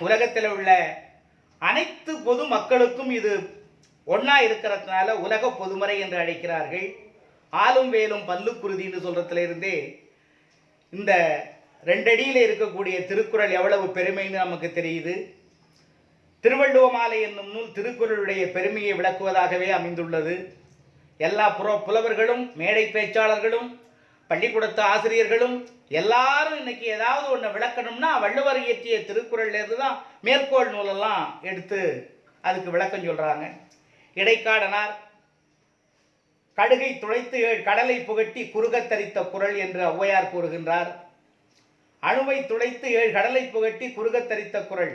உலகத்தில் உள்ள அனைத்து பொது மக்களுக்கும் இது ஒன்றா இருக்கிறதுனால உலக பொதுமறை என்று அழைக்கிறார்கள். ஆளும் வேலும் பல்லுக்குருதின்னு சொல்கிறதுலேருந்தே இந்த 2 அடியில் இருக்கக்கூடிய திருக்குறள் எவ்வளவு பெருமைன்னு நமக்கு தெரியுது. திருவள்ளுவ மாலை என்னும் நூல் திருக்குறளுடைய பெருமையை விளக்குவதாகவே அமைந்துள்ளது. எல்லா புலவர்களும், மேடை பேச்சாளர்களும், பள்ளிக்கூடத்து ஆசிரியர்களும் எல்லாரும் இன்னைக்கு ஏதாவது ஒன்று விளக்கணும்னா வள்ளுவர் இயற்றிய திருக்குறள்லேருந்து தான் மேற்கோள் நூலெல்லாம் எடுத்து அதுக்கு விளக்கம் சொல்கிறாங்க. இடைக்காடனார் கடுகை துளைத்து கடலை புகட்டி குறுகத் தரித்த குறள் என்று ஔவையார் கூறுகின்றார். அணுவை துளைத்து 7 கடலை புகட்டி குறுகத் தரித்த குறள்.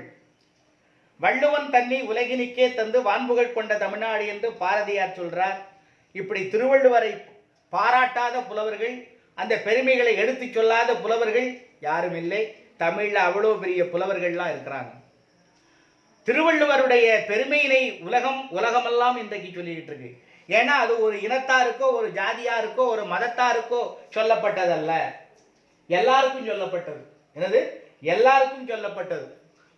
வள்ளுவன் தன்னை உலகினுக்கே தந்து வான்புகழ் கொண்ட தமிழ்நாடு என்று பாரதியார் சொல்றார். இப்படி திருவள்ளுவரை பாராட்டாத புலவர்கள், அந்த பெருமைகளை எடுத்து சொல்லாத புலவர்கள் யாரும் இல்லை. தமிழில் அவ்வளோ பெரிய புலவர்கள்லாம் இருக்கிறாங்க. திருவள்ளுவருடைய பெருமையினை உலகமெல்லாம் இன்றைக்கு சொல்லிக்கிட்டு இருக்கு. ஏன்னா அது ஒரு இனத்தாருக்கோ, ஒரு ஜாதியாருக்கோ, ஒரு மதத்தாருக்கோ சொல்லப்பட்டதல்ல, எல்லாருக்கும் சொல்லப்பட்டது. என்னது? எல்லாருக்கும் சொல்லப்பட்டது,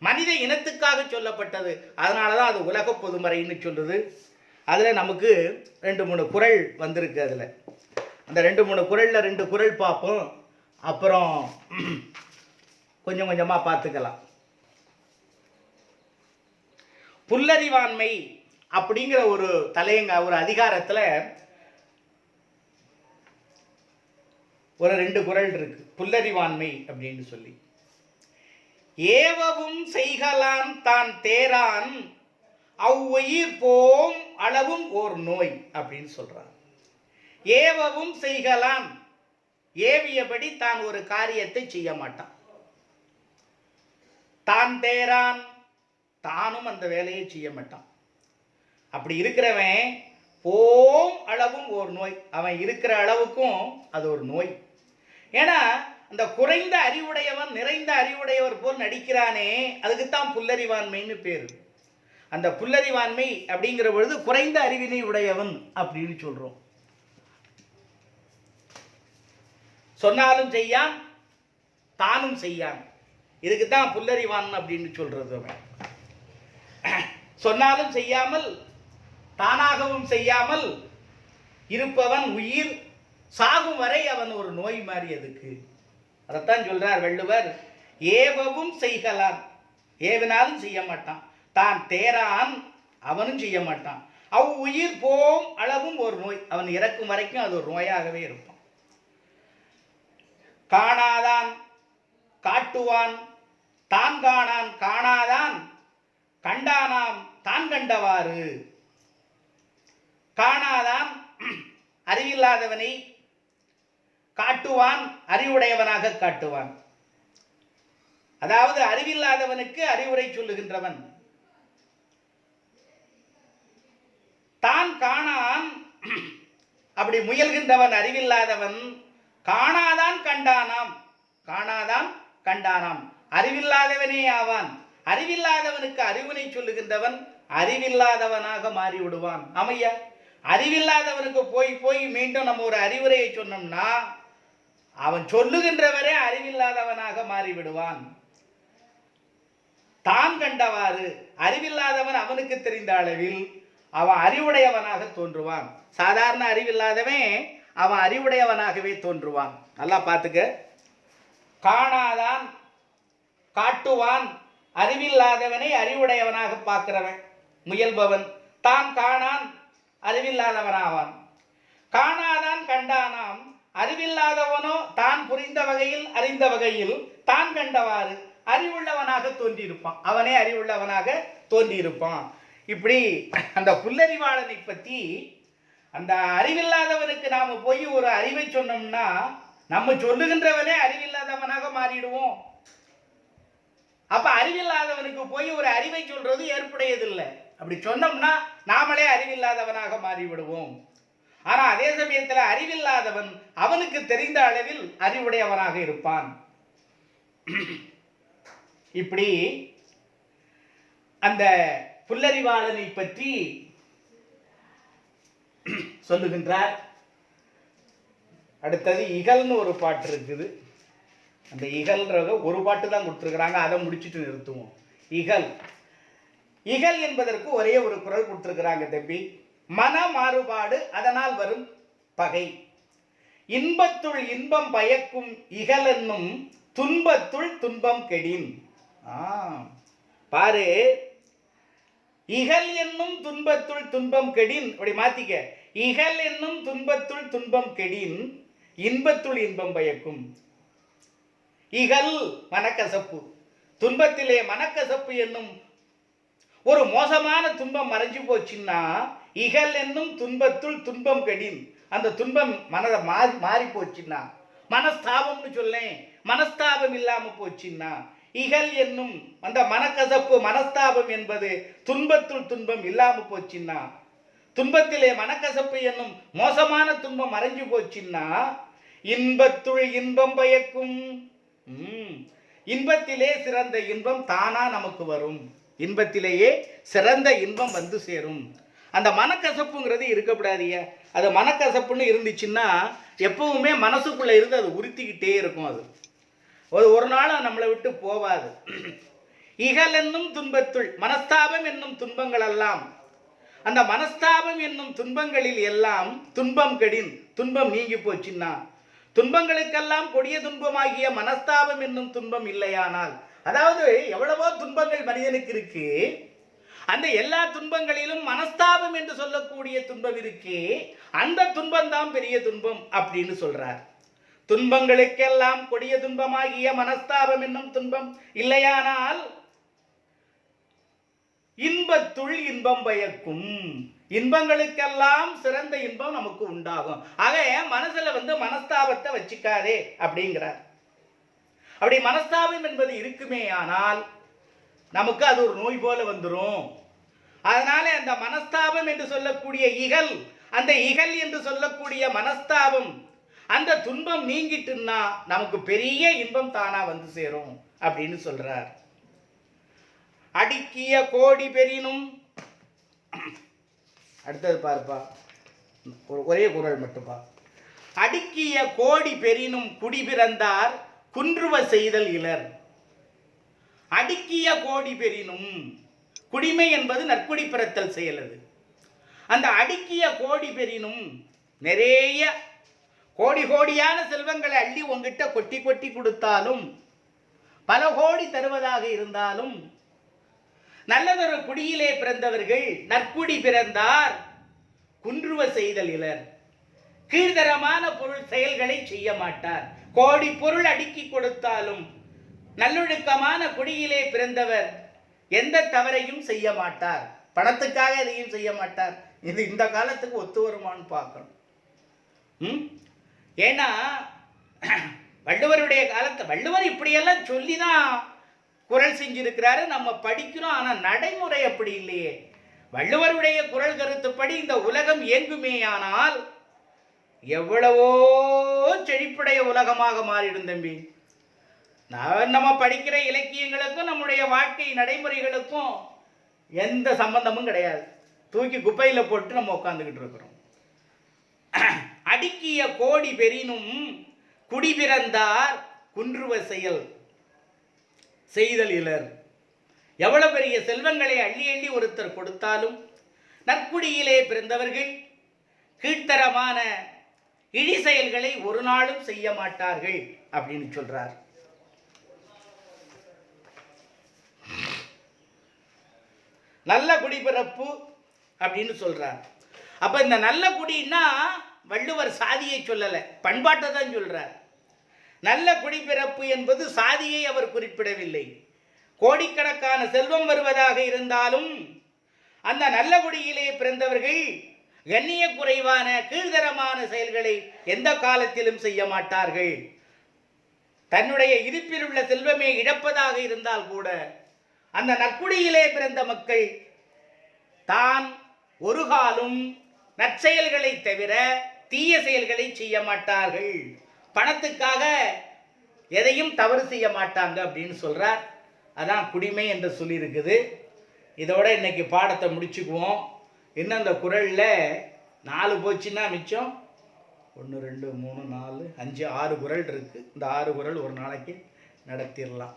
மனித இனத்துக்காக சொல்லப்பட்டது. அதனால தான் அது உலக பொதுமறைன்னு சொல்லுது. அதில் நமக்கு 2-3 குறள் வந்திருக்கு. அதில் அந்த 2-3 குறளில் 2 குறள் பார்ப்போம், அப்புறம் கொஞ்சம் கொஞ்சமாக பார்த்துக்கலாம். புல்லறிவாண்மை அப்படிங்கிற ஒரு ஒரு அதிகாரத்தில் ஒரு 2 குறள் இருக்கு. புல்லறிவாண்மை அப்படின்னு சொல்லி, ஏவவும் செய்கலான் தான் தேரான் அவ்வுயிர் போம் அளவும் ஓர் நோய் அப்படின்னு சொல்றான். ஏவவும் செய்கலான், ஏவியபடி தான் ஒரு காரியத்தை செய்ய மாட்டான். தான் தேரான், தானும் அந்த வேலையை செய்ய மாட்டான். அப்படி இருக்கிறவன் போம் அளவும் ஒரு நோய், அவன் இருக்கிற அளவுக்கும் அது ஒரு நோய். ஏன்னா அந்த குறைந்த அறிவுடையவன் நிறைந்த அறிவுடையவர் போல் நடிக்கிறானே, அதுக்குத்தான் புல்லறிவாண்மைன்னு பேரு. அந்த புல்லறிவாண்மை அப்படிங்கிற பொழுது குறைந்த அறிவினை உடையவன் அப்படின்னு சொல்றோம். சொன்னாலும் செய்யான், தானும் செய்யான், இதுக்குத்தான் புல்லறிவான் அப்படின்னு சொல்றது. சொன்னாலும் செய்யாமல், தானாகவும் செய்யாமல் இருப்பவன் உயிர் சாகும் வரை அவன் ஒரு நோய் மாதிரி. அதுக்கு அதைத்தான் சொல்றார் வள்ளுவர். ஏவவும் செய்கலான், ஏவினாலும் செய்ய மாட்டான். தான் தேரான், அவனும் செய்ய மாட்டான். உயிர் போம் அளவும் ஒரு நோய், அவன் இறக்கும் வரைக்கும் அது ஒரு நோயாகவே இருப்பான். காணாதான் காட்டுவான், தான் காணான் காணாதான் கண்டானாம் தான் கண்டவாறு. காணாதான் அறிவில்லாதவனை காட்டுவான், அறிவுடையவனாக காட்டுவான். அதாவது அறிவில்லாதவனுக்கு அறிவுரை சொல்லுகின்றவன். தான் காணான், அப்படி முயல்கின்றவன் அறிவில்லாதவன். காணாதான் கண்டானாம், காணாதான் கண்டானாம், அறிவில்லாதவனே ஆவான். அறிவில்லாதவனுக்கு அறிவுரை சொல்லுகின்றவன் அறிவில்லாதவனாக மாறிவிடுவான். அமையா, அறிவில்லாதவனுக்கு போய் போய் மீண்டும் நம்ம ஒரு அறிவுரையை சொன்னோம்னா அவன் சொல்லுகின்றவரே அறிவில்லாதவனாக மாறிவிடுவான். தான் கண்டவாறு, அறிவில்லாதவன் அவனுக்கு தெரிந்த அளவில் அவன் அறிவுடையவனாக தோன்றுவான். சாதாரண அறிவில்லாதவன் அவன் அறிவுடையவனாகவே தோன்றுவான். நல்லா பார்த்துக்க. காணாதான் காட்டுவான், அறிவில்லாதவனை அறிவுடையவனாக பார்க்கிறவன் முயல்பவன். தான் காணான், அறிவில்லாதவனாவான். காணாதான் கண்டானாம், அறிவில்லாதவனோ தான் புரிந்த வகையில் அறிந்த வகையில் தான் கண்டவாறு அறிவுள்ளவனாக தோன்றியிருப்பான். அவனே அறிவுள்ளவனாக தோன்றியிருப்பான். இப்படி அந்த புல்லறிவாளனை பற்றி, அந்த அறிவில்லாதவனுக்கு நாம் போய் ஒரு அறிவை சொன்னோம்னா நம்ம சொல்லுகின்றவனே அறிவில்லாதவனாக மாறிடுவோம். அப்ப அறிவில்லாதவனுக்கு போய் ஒரு அறிவை சொல்றது ஏற்புடையதில்லை. அப்படி சொன்னோம்னா நாமளே அறிவில்லாதவனாக மாறிவிடுவோம். ஆனா அதே சமயத்தில் அறிவில்லாதவன் அவனுக்கு தெரிந்த அளவில் அறிவுடையவனாக இருப்பான். இப்படி அந்த புல்லறிவாளனை பற்றி சொல்லுகின்றார். அடுத்தது இகல்னு ஒரு பாட்டு இருக்குது. அந்த இகல்ன்றத ஒரு பாட்டு தான் கொடுத்துருக்குறாங்க, அதை முடிச்சுட்டு நிறுத்துவோம். இகல், இகல் என்பதற்கு ஒரே ஒரு குறள் கொடுத்துருக்குறாங்க தம்பி. மன மாறுபாடு, அதனால் வரும் பகை. இன்பத்துள் இன்பம் பயக்கும் இகலென்னும் துன்பத்துள் துன்பம் கெடின். பாரு, இகல் என்னும் துன்பத்துள் துன்பம் கெடின், அப்படி மாத்திக்க. இகல் என்னும் துன்பத்துள் துன்பம் கெடின், இன்பத்துள் இன்பம் பயக்கும். இகல் மனக்கசப்பு, துன்பத்திலே மனக்கசப்பு என்னும் ஒரு மோசமான துன்பம் மறைஞ்சு போச்சுன்னா, இகல் என்னும் துன்பத்துள் துன்பம் கெடின், அந்த துன்பம் மனதை மாறி போச்சுன்னா, மனஸ்தாபம்னு சொல்லேன், மனஸ்தாபம் இல்லாம போச்சுன்னா, இகல் என்னும் அந்த மனக்கசப்பு மனஸ்தாபம் என்பது துன்பத்துள் துன்பம் இல்லாம போச்சுன்னா, துன்பத்திலே மனக்கசப்பு என்னும் மோசமான துன்பம் மறைஞ்சு போச்சுன்னா, இன்பத்துள் இன்பம் பயக்கும். இன்பத்திலே சிறந்த இன்பம் தானா நமக்கு வரும். இன்பத்திலேயே சிறந்த இன்பம் வந்து சேரும். அந்த மனக்கசப்புங்கிறது இருக்கக்கூடாதிய. அது மனக்கசப்புன்னு இருந்துச்சுன்னா எப்பவுமே மனசுக்குள்ள இருந்து அது உறுத்திக்கிட்டே இருக்கும். அது ஒரு நாள் நம்மளை விட்டு போவாது. இகல் என்னும் துன்பத்துள், மனஸ்தாபம் என்னும் துன்பங்கள் எல்லாம், அந்த மனஸ்தாபம் என்னும் துன்பங்களில் எல்லாம் துன்பம் கெடின், துன்பம் நீங்கி போச்சுன்னா, துன்பங்களுக்கெல்லாம் கொடிய துன்பமாகிய மனஸ்தாபம் என்னும் துன்பம் இல்லையானால், அதாவது எவ்வளவோ துன்பங்கள் மனிதனுக்கு இருக்கு, அந்த எல்லா துன்பங்களிலும் மனஸ்தாபம் என்று சொல்லக்கூடிய துன்பம் இருக்கு, அந்த துன்பம் தான் பெரிய துன்பம் அப்படின்னு சொல்றார். துன்பங்களுக்கெல்லாம் கொடிய துன்பமாகிய மனஸ்தாபம் என்னும் துன்பம் இல்லையானால் இன்பத்துள் இன்பம் பயக்கும், இன்பங்களுக்கெல்லாம் சிறந்த இன்பம் நமக்கு உண்டாகும். ஆக மனசுல மனஸ்தாபத்தை வச்சுக்காதே அப்படிங்கிறார். அப்படி மனஸ்தாபம் என்பது இருக்குமே ஆனால் நமக்கு அது ஒரு நோய் போல வந்துடும். அதனால அந்த மனஸ்தாபம் என்று சொல்லக்கூடிய இகல், அந்த இகல் என்று சொல்லக்கூடிய மனஸ்தாபம், அந்த துன்பம் நீங்கிட்டுன்னா நமக்கு பெரிய இன்பம் தானா வந்து சேரும் அப்படின்னு சொல்றார். அடுக்கிய கோடி பெரினும், அடுத்தது பார்ப்பா, ஒரே குறள் மட்டும்பா. அடுக்கிய கோடி பெரினும் குடி பிறந்தார் குன்றுவ செய்தல் இலர். அடுக்கிய கோடி பெரினும், குடிமை என்பது நற்குடி பிறத்தல் செயல். அது அந்த அடுக்கிய கோடி பெரினும், நிறைய கோடி கோடியான செல்வங்களை அள்ளி உங்ககிட்ட கொட்டி கொட்டி கொடுத்தாலும், பல கோடி தருவதாக இருந்தாலும், நல்லதொரு குடியிலே பிறந்தவர்கள் நற்குடி பிறந்தார் குன்றுவ செய்தல் இலர், கீழ்தரமான பொருள் செயல்களை செய்ய மாட்டார். கோடி பொருள் அடுக்கி கொடுத்தாலும் நல்லொழுக்கமான குடியிலே பிறந்தவர் எந்த தவறையும் செய்ய மாட்டார், பணத்துக்காக எதையும் செய்ய மாட்டார். இது இந்த காலத்துக்கு ஒத்து வருமானு பார்க்கணும். ஏன்னா வள்ளுவருடைய காலத்தை வள்ளுவர் இப்படியெல்லாம் சொல்லிதான் குறள் செஞ்சிருக்கிறாரு, நம்ம படிக்கிறோம். ஆனா நடைமுறை அப்படி இல்லையே. வள்ளுவருடைய குறள் கருத்துப்படி இந்த உலகம் இயங்குமேயானால் எவ்வளவோ செழிப்புடைய உலகமாக மாறிடும் தம்பி. நம்ம படிக்கிற இலக்கியங்களுக்கும் நம்முடைய வாழ்க்கை நடைமுறைகளுக்கும் எந்த சம்பந்தமும் கிடையாது. தூக்கி குப்பையில் போட்டு நம்ம உட்காந்துக்கிட்டு இருக்கிறோம். அடுக்கிய கோடி பெரினும் குடி பிறந்தார் குன்றுவ செய்தல் இலர். எவ்வளவு பெரிய செல்வங்களை அள்ளி அள்ளி ஒருத்தர் கொடுத்தாலும் நற்குடியிலே பிறந்தவர்கள் கீழ்த்தரமான இழி செயல்களை ஒரு நாளும் செய்ய மாட்டார்கள் அப்படின்னு சொல்றார். நல்ல குடிபிறப்பு அப்படின்னு சொல்றார். அப்ப இந்த நல்ல குடின்னா வள்ளுவர் சாதியை சொல்லல, பண்பாட்டை தான் சொல்றார். நல்ல குடிபிறப்பு என்பது சாதியை அவர் குறிப்பிடவில்லை. கோடிக்கணக்கான செல்வம் வருவதாக இருந்தாலும் அந்த நல்ல குடியிலே பிறந்தவர்கள் கண்ணிய குறைவான கீழ்தரமான செயல்களை எந்த காலத்திலும் செய்ய மாட்டார்கள். தன்னுடைய இருப்பில் உள்ள செல்வமே இழப்பதாக இருந்தால் கூட அந்த நற்குடியிலே பிறந்த மக்கள் தான் ஒரு காலும் நற்செயல்களை தவிர தீய செயல்களை செய்ய மாட்டார்கள். பணத்துக்காக எதையும் தவறு செய்ய மாட்டாங்க அப்படின்னு சொல்றார். அதான் குடிமை என்று சொல்லி இருக்குது. இதோட இன்னைக்கு பாடத்தை முடிச்சுக்குவோம். இன்னும் அந்த குறளில் 4 போச்சுன்னா மிச்சம் 1 2 3 4 5 6 குறள் இருக்கு. இந்த 6 குறள் ஒரு நாளைக்கு நடத்திடலாம்.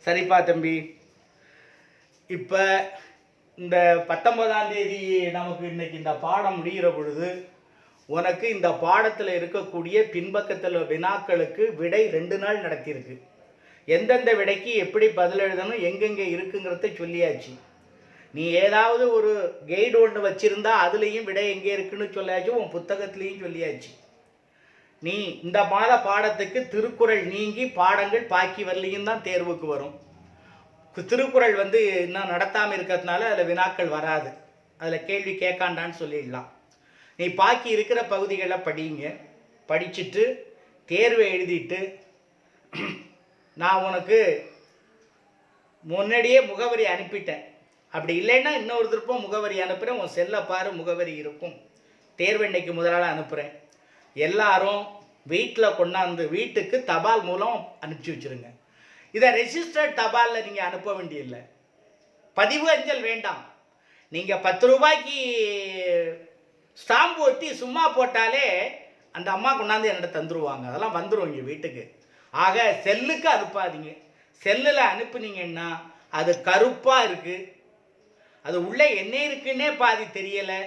சரிப்பா தம்பி, இப்போ இந்த 19ஆம் தேதி நமக்கு இன்னைக்கு இந்த பாடம் முடிகிற பொழுது உனக்கு இந்த பாடத்தில் இருக்கக்கூடிய பின்பக்கத்தில் வினாக்களுக்கு விடை 2 நாள் நடத்தியிருக்கு. எந்தெந்த விடைக்கு எப்படி பதில் எழுதணும், எங்கெங்கே இருக்குங்கிறத சொல்லியாச்சு. நீ ஏதாவது ஒரு கைடு ஒன்று வச்சுருந்தா அதுலேயும் விடை எங்கே இருக்குன்னு சொல்லியாச்சு, உன் புத்தகத்துலேயும் சொல்லியாச்சு. நீ இந்த மாத பாடத்துக்கு திருக்குறள் நீங்கி பாடங்கள் பாக்கி வரலையும் தான் தேர்வுக்கு வரும். திருக்குறள் இன்னும் நடத்தாமல் இருக்கிறதுனால அதில் வினாக்கள் வராது, அதில் கேள்வி கேட்காண்டான்னு சொல்லிடலாம். நீ பாக்கி இருக்கிற பகுதிகளை படிங்க, படிச்சுட்டு தேர்வை எழுதிட்டு நான் உனக்கு முன்னாடியே முகவரி அனுப்பிட்டேன். அப்படி இல்லைன்னா இன்னொரு திருப்பம் முகவரி அனுப்புகிறேன், உன் செல்லை பாரு முகவரி இருக்கும். தேர்வு இன்னைக்கு முதலால் அனுப்புகிறேன். எல்லாரும் வீட்டில் கொண்டாந்து வீட்டுக்கு தபால் மூலம் அனுப்பிச்சி வச்சுருங்க. இதை ரெஜிஸ்டர்ட் தபாலில் நீங்கள் அனுப்ப வேண்டியதில்லை, பதிவு அஞ்சல் வேண்டாம். நீங்கள் 10 ரூபாய்க்கு ஸ்டாம்பு ஒட்டி சும்மா போட்டாலே அந்த அம்மா கொண்டாந்து என்கிட்ட தந்துடுவாங்க, அதெல்லாம் வந்துடும் இங்கே வீட்டுக்கு. ஆக செல்லுக்கு அனுப்பாதீங்க. செல்லில் அனுப்புனீங்கன்னா அது கருப்பாக இருக்குது, அது உள்ளே என்ன இருக்குன்னே பாதி தெரியலை.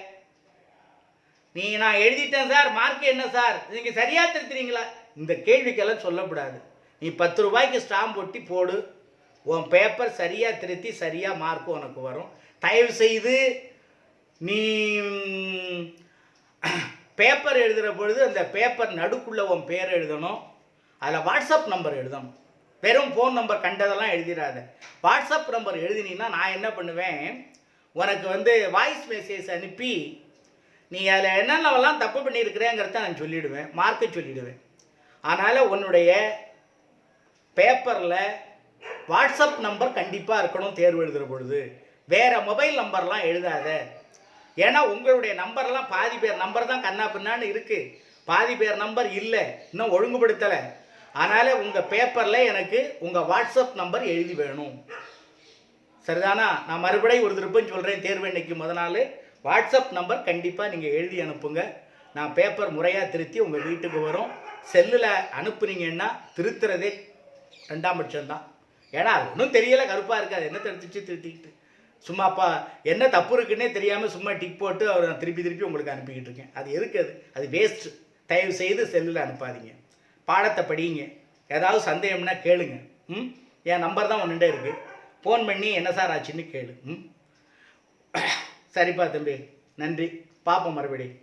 நான் எழுதிட்டேன் சார், மார்க் என்ன சார், நீங்கள் சரியாக திருத்துறீங்களா, இந்த கேள்விக்கெல்லாம் சொல்லக்கூடாது. நீ 10 ரூபாய்க்கு ஸ்டாம்ப் ஒட்டி போடு, உன் பேப்பர் சரியாக திருத்தி சரியாக மார்க் உனக்கு வரும். தயவு செய்து நீ பேப்பர் எழுதுகிற பொழுது அந்த பேப்பர் நடுக்குள்ளே உன் பேர் எழுதணும், அதில் வாட்ஸ்அப் நம்பர் எழுதணும். வெறும் ஃபோன் நம்பர் கண்டதெல்லாம் எழுதிடாத. வாட்ஸ்அப் நம்பர் எழுதினீன்னா நான் என்ன பண்ணுவேன், உனக்கு வாய்ஸ் மெசேஜ் அனுப்பி நீ அதில் என்னென்னவெல்லாம் தப்பு பண்ணியிருக்கிறேங்கிறத நான் சொல்லிவிடுவேன், மார்க்கை சொல்லிவிடுவேன். அதனால் உன்னுடைய பேப்பரில் வாட்ஸ்அப் நம்பர் கண்டிப்பாக இருக்கணும் தேர்வு எழுதுகிற பொழுது. வேறு மொபைல் நம்பர்லாம் எழுதாத. ஏன்னா உங்களுடைய நம்பர்லாம் பாதி பேர் நம்பர் தான் கண்ணா பின்னான்னு இருக்குது, பாதி பேர் நம்பர் இல்லை, இன்னும் ஒழுங்குபடுத்தலை. அதனால் உங்கள் பேப்பரில் எனக்கு உங்கள் வாட்ஸ்அப் நம்பர் எழுதி வேணும், சரிதானா? நான் மறுபடியும் ஒரு திருப்பம் சொல்கிறேன், தேர்வு இன்னைக்கு முதல் நாள் வாட்ஸ்அப் நம்பர் கண்டிப்பாக நீங்கள் எழுதி அனுப்புங்க. நான் பேப்பர் முறையாக திருத்தி உங்கள் வீட்டுக்கு வரும். செல்லில் அனுப்புனீங்கன்னா திருத்துறதே 2ஆம் பட்சம்தான். ஏன்னா அது ஒன்றும் தெரியலை, கருப்பாக இருக்காது, என்ன திருத்திச்சு திருத்திக்கிட்டு சும்மாப்பா என்ன தப்பு இருக்குன்னே தெரியாமல் சும்மா டிக் போட்டு அவர் நான் திருப்பி உங்களுக்கு அனுப்பிக்கிட்டு இருக்கேன். அது எதுக்கு? அது வேஸ்ட்டு. தயவு செய்து செல்லில் அனுப்பாதீங்க, பாடத்தை படிங்க. ஏதாவது சந்தேகம்னா கேளுங்க. என் நம்பர் தான் ஒன்றுண்டே இருக்குது, ஃபோன் பண்ணி என்ன சார் ஆச்சுன்னு கேளு. சரிப்பா தம்பி, நன்றி, பார்ப்போம் மறுபடியும்.